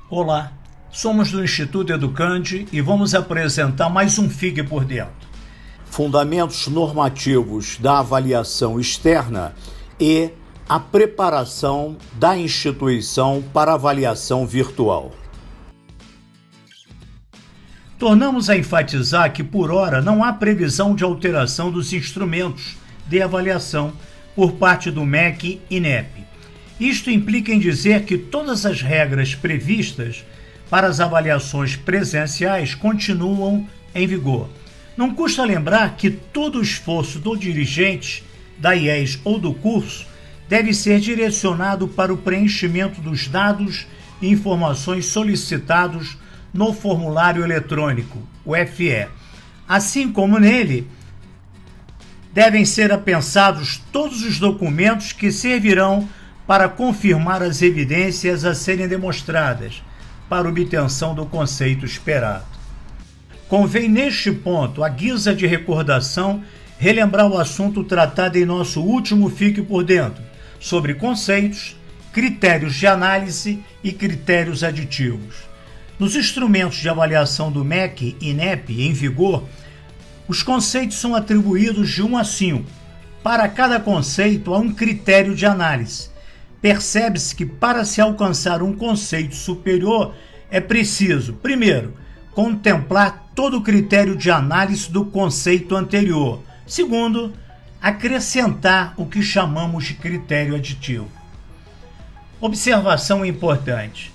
Olá, somos do Instituto Educande e vamos apresentar mais um Fique por Dentro. Fundamentos normativos da avaliação externa e a preparação da instituição para avaliação virtual. Tornamos a enfatizar que, por hora, não há previsão de alteração dos instrumentos de avaliação por parte do MEC e INEP. Isto implica em dizer que todas as regras previstas para as avaliações presenciais continuam em vigor. Não custa lembrar que todo o esforço do dirigente da IES ou do curso deve ser direcionado para o preenchimento dos dados e informações solicitados no formulário eletrônico, o FE. Assim como nele, devem ser apensados todos os documentos que servirão para confirmar as evidências a serem demonstradas para obtenção do conceito esperado. Convém, neste ponto, à guisa de recordação, relembrar o assunto tratado em nosso último Fique por Dentro, sobre conceitos, critérios de análise e critérios aditivos. Nos instrumentos de avaliação do MEC e INEP em vigor, os conceitos são atribuídos de 1 a 5. Para cada conceito, há um critério de análise. Percebe-se que, para se alcançar um conceito superior, é preciso, primeiro, contemplar todo o critério de análise do conceito anterior. Segundo, acrescentar o que chamamos de critério aditivo. Observação importante.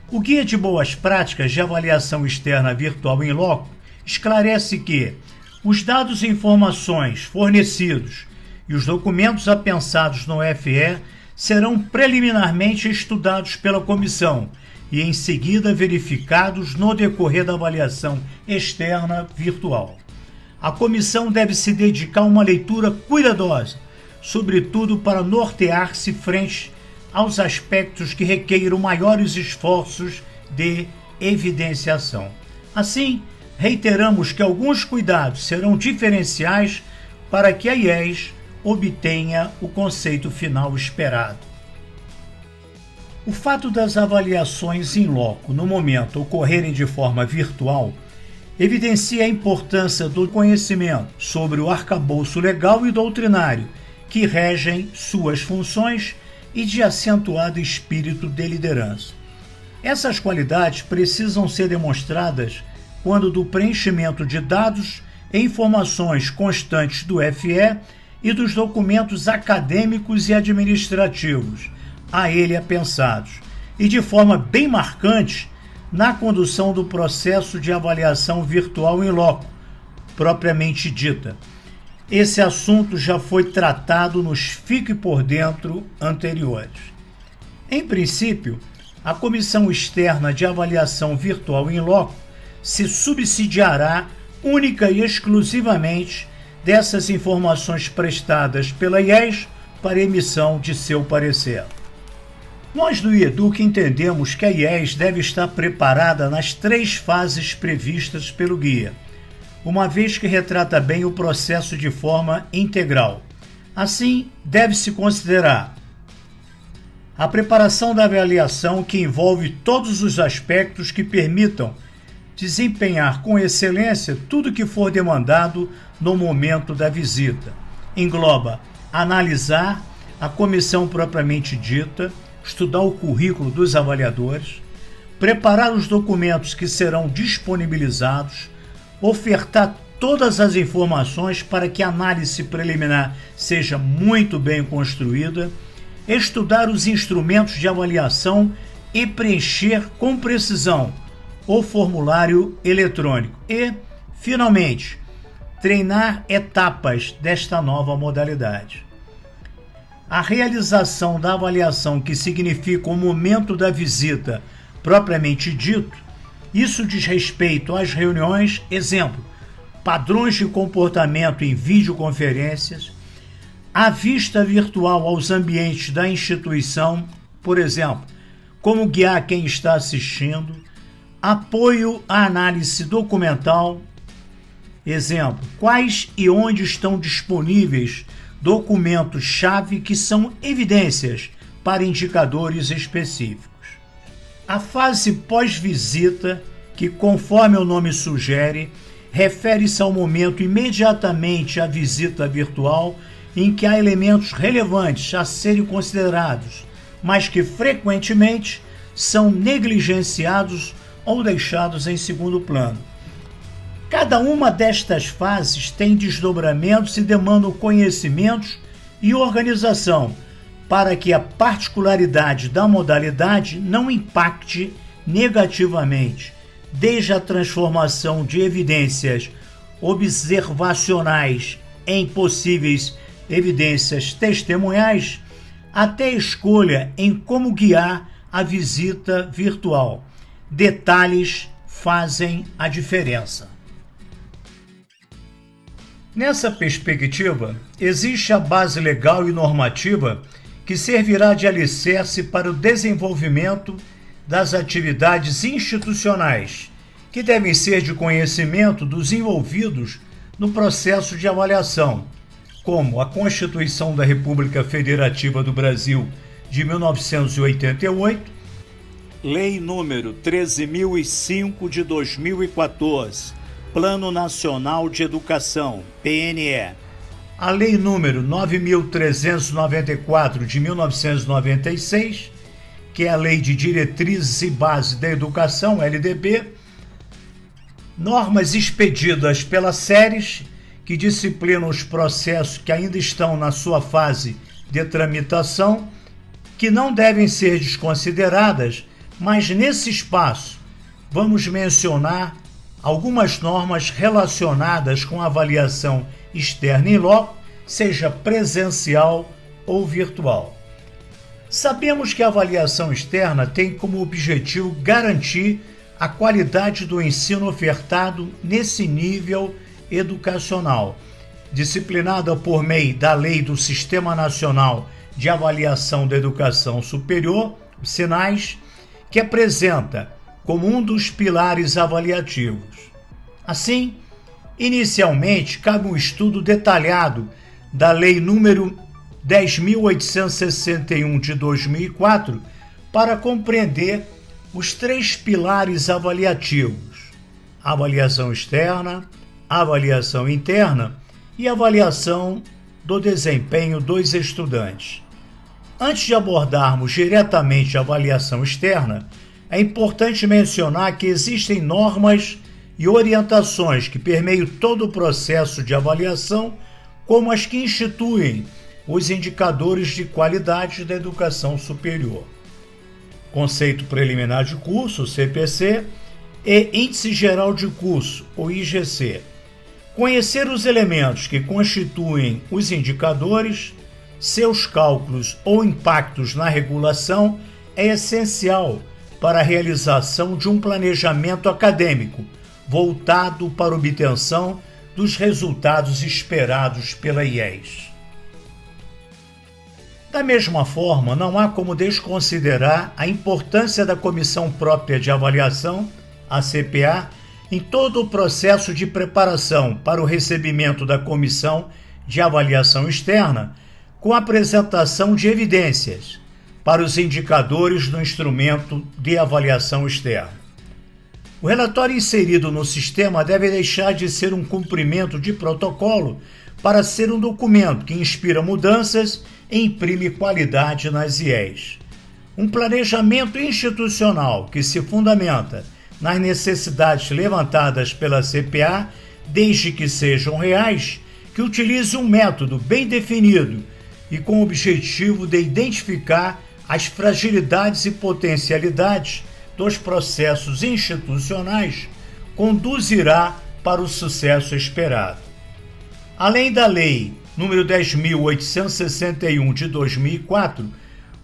O Guia de Boas Práticas de Avaliação Externa Virtual in Loco esclarece que os dados e informações fornecidos e os documentos apensados no FE serão preliminarmente estudados pela comissão e em seguida verificados no decorrer da avaliação externa virtual. A comissão deve se dedicar a uma leitura cuidadosa, sobretudo para nortear-se frente aos aspectos que requeiram maiores esforços de evidenciação. Assim, reiteramos que alguns cuidados serão diferenciais para que a IES obtenha o conceito final esperado. O fato das avaliações in loco, no momento, ocorrerem de forma virtual, evidencia a importância do conhecimento sobre o arcabouço legal e doutrinário que regem suas funções e de acentuado espírito de liderança. Essas qualidades precisam ser demonstradas quando do preenchimento de dados e informações constantes do FE e dos documentos acadêmicos e administrativos a ele apensados, e de forma bem marcante na condução do processo de avaliação virtual in loco, propriamente dita. Esse assunto já foi tratado nos Fique por Dentro anteriores. Em princípio, a Comissão Externa de Avaliação Virtual in Loco se subsidiará única e exclusivamente dessas informações prestadas pela IES para emissão de seu parecer. Nós do IEDUC entendemos que a IES deve estar preparada nas 3 fases previstas pelo guia, uma vez que retrata bem o processo de forma integral. Assim, deve-se considerar a preparação da avaliação, que envolve todos os aspectos que permitam desempenhar com excelência tudo que for demandado no momento da visita. Engloba analisar a comissão propriamente dita, estudar o currículo dos avaliadores, preparar os documentos que serão disponibilizados, ofertar todas as informações para que a análise preliminar seja muito bem construída, estudar os instrumentos de avaliação e preencher com precisão o formulário eletrônico e, finalmente, treinar etapas desta nova modalidade. A realização da avaliação, que significa o momento da visita propriamente dito, isso diz respeito às reuniões, exemplo, padrões de comportamento em videoconferências, a vista virtual aos ambientes da instituição, por exemplo, como guiar quem está assistindo, apoio à análise documental, exemplo, quais e onde estão disponíveis documentos-chave que são evidências para indicadores específicos. A fase pós-visita, que conforme o nome sugere, refere-se ao momento imediatamente à visita virtual em que há elementos relevantes a serem considerados, mas que frequentemente são negligenciados ou deixados em segundo plano. Cada uma destas fases tem desdobramentos e demandam conhecimentos e organização para que a particularidade da modalidade não impacte negativamente, desde a transformação de evidências observacionais em possíveis evidências testemunhais, até a escolha em como guiar a visita virtual. Detalhes fazem a diferença. Nessa perspectiva, existe a base legal e normativa que servirá de alicerce para o desenvolvimento das atividades institucionais, que devem ser de conhecimento dos envolvidos no processo de avaliação, como a Constituição da República Federativa do Brasil de 1988, Lei número 13.005 de 2014, Plano Nacional de Educação, PNE, a Lei número 9.394 de 1996, que é a Lei de Diretrizes e Bases da Educação, LDB, normas expedidas pela SERES, que disciplinam os processos que ainda estão na sua fase de tramitação, que não devem ser desconsideradas, mas nesse espaço vamos mencionar algumas normas relacionadas com a avaliação externa em loco, seja presencial ou virtual. Sabemos que a avaliação externa tem como objetivo garantir a qualidade do ensino ofertado nesse nível educacional, disciplinada por meio da Lei do Sistema Nacional de Avaliação da Educação Superior, SINAES, que apresenta como um dos pilares avaliativos. Assim, inicialmente, cabe um estudo detalhado da Lei número 10.861 de 2004 para compreender os três pilares avaliativos: avaliação externa, avaliação interna e avaliação do desempenho dos estudantes. Antes de abordarmos diretamente a avaliação externa, é importante mencionar que existem normas e orientações que permeiam todo o processo de avaliação, como as que instituem os indicadores de qualidade da educação superior, Conceito Preliminar de Curso, CPC, e Índice Geral de Curso, ou IGC. Conhecer os elementos que constituem os indicadores, seus cálculos ou impactos na regulação é essencial para a realização de um planejamento acadêmico voltado para a obtenção dos resultados esperados pela IES. Da mesma forma, não há como desconsiderar a importância da Comissão Própria de Avaliação, a CPA, em todo o processo de preparação para o recebimento da Comissão de Avaliação Externa, com a apresentação de evidências para os indicadores do instrumento de avaliação externa. O relatório inserido no sistema deve deixar de ser um cumprimento de protocolo para ser um documento que inspira mudanças e imprime qualidade nas IES. Um planejamento institucional que se fundamenta nas necessidades levantadas pela CPA, desde que sejam reais, que utilize um método bem definido e com o objetivo de identificar as fragilidades e potencialidades dos processos institucionais, conduzirá para o sucesso esperado. Além da Lei número 10.861 de 2004,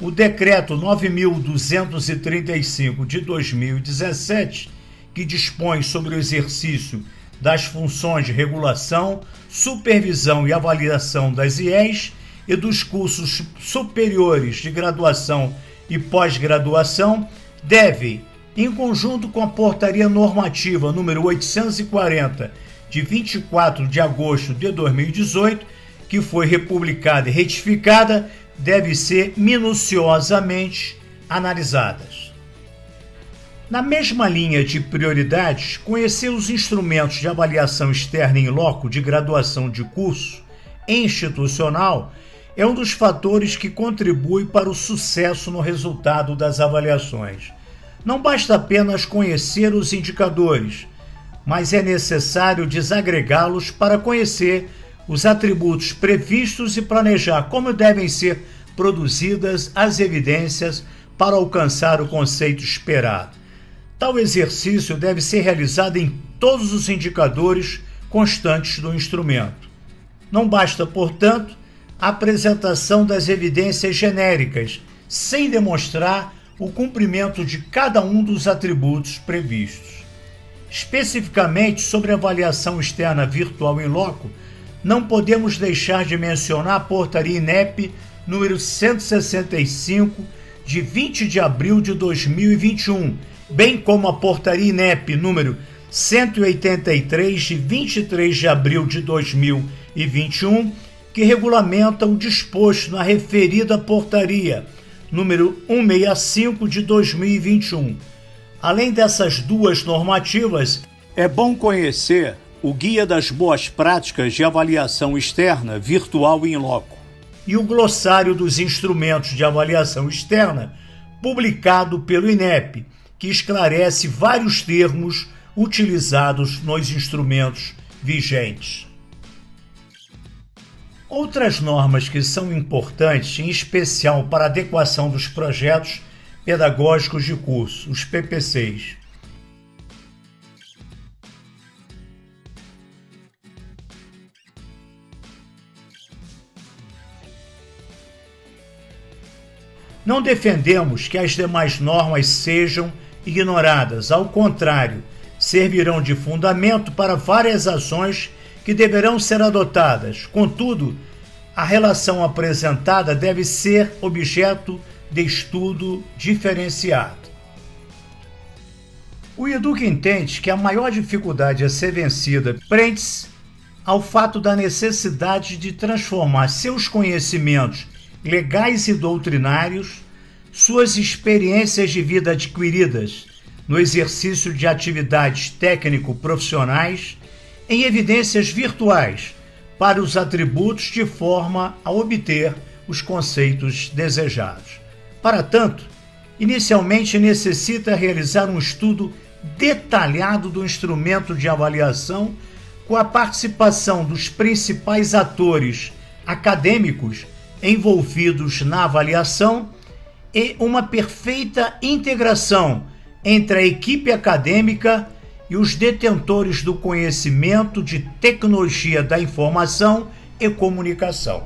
o Decreto 9.235 de 2017, que dispõe sobre o exercício das funções de regulação, supervisão e avaliação das IES e dos cursos superiores de graduação e pós-graduação, deve, em conjunto com a Portaria Normativa número 840, de 24 de agosto de 2018, que foi republicada e retificada, deve ser minuciosamente analisadas. Na mesma linha de prioridades, conhecer os instrumentos de avaliação externa em loco de graduação de curso institucional é um dos fatores que contribui para o sucesso no resultado das avaliações. Não basta apenas conhecer os indicadores, mas é necessário desagregá-los para conhecer os atributos previstos e planejar como devem ser produzidas as evidências para alcançar o conceito esperado. Tal exercício deve ser realizado em todos os indicadores constantes do instrumento. Não basta, portanto, a apresentação das evidências genéricas, sem demonstrar o cumprimento de cada um dos atributos previstos. Especificamente sobre a avaliação externa virtual in loco, não podemos deixar de mencionar a portaria INEP número 165, de 20 de abril de 2021, bem como a portaria INEP número 183, de 23 de abril de 2021, que regulamenta o disposto na referida portaria número 165 de 2021. Além dessas duas normativas, é bom conhecer o Guia das Boas Práticas de Avaliação Externa Virtual in Loco e o Glossário dos Instrumentos de Avaliação Externa, publicado pelo INEP, que esclarece vários termos utilizados nos instrumentos vigentes. Outras normas que são importantes, em especial para a adequação dos projetos pedagógicos de curso, os PPCs. Não defendemos que as demais normas sejam ignoradas, ao contrário, servirão de fundamento para várias ações que deverão ser adotadas. Contudo, a relação apresentada deve ser objeto de estudo diferenciado. O IDUC entende que a maior dificuldade a ser vencida prende-se ao fato da necessidade de transformar seus conhecimentos legais e doutrinários, suas experiências de vida adquiridas no exercício de atividades técnico-profissionais, em evidências virtuais para os atributos de forma a obter os conceitos desejados. Para tanto, inicialmente necessita realizar um estudo detalhado do instrumento de avaliação com a participação dos principais atores acadêmicos envolvidos na avaliação e uma perfeita integração entre a equipe acadêmica e os detentores do conhecimento de tecnologia da informação e comunicação.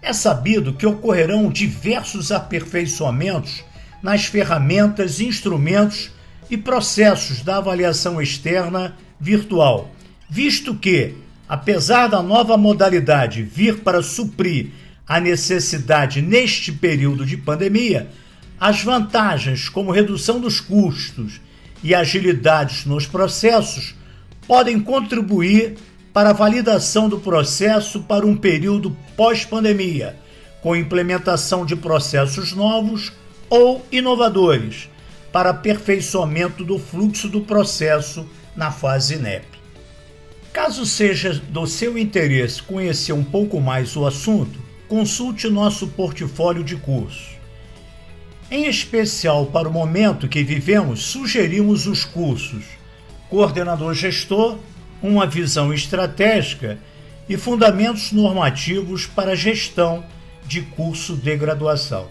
É sabido que ocorrerão diversos aperfeiçoamentos nas ferramentas, instrumentos e processos da avaliação externa virtual, visto que, apesar da nova modalidade vir para suprir a necessidade neste período de pandemia, as vantagens como redução dos custos e agilidades nos processos podem contribuir para a validação do processo para um período pós-pandemia, com implementação de processos novos ou inovadores, para aperfeiçoamento do fluxo do processo na fase INEP. Caso seja do seu interesse conhecer um pouco mais o assunto, consulte nosso portfólio de curso. Em especial para o momento que vivemos, sugerimos os cursos Coordenador Gestor, uma visão estratégica e fundamentos normativos para a gestão de curso de graduação.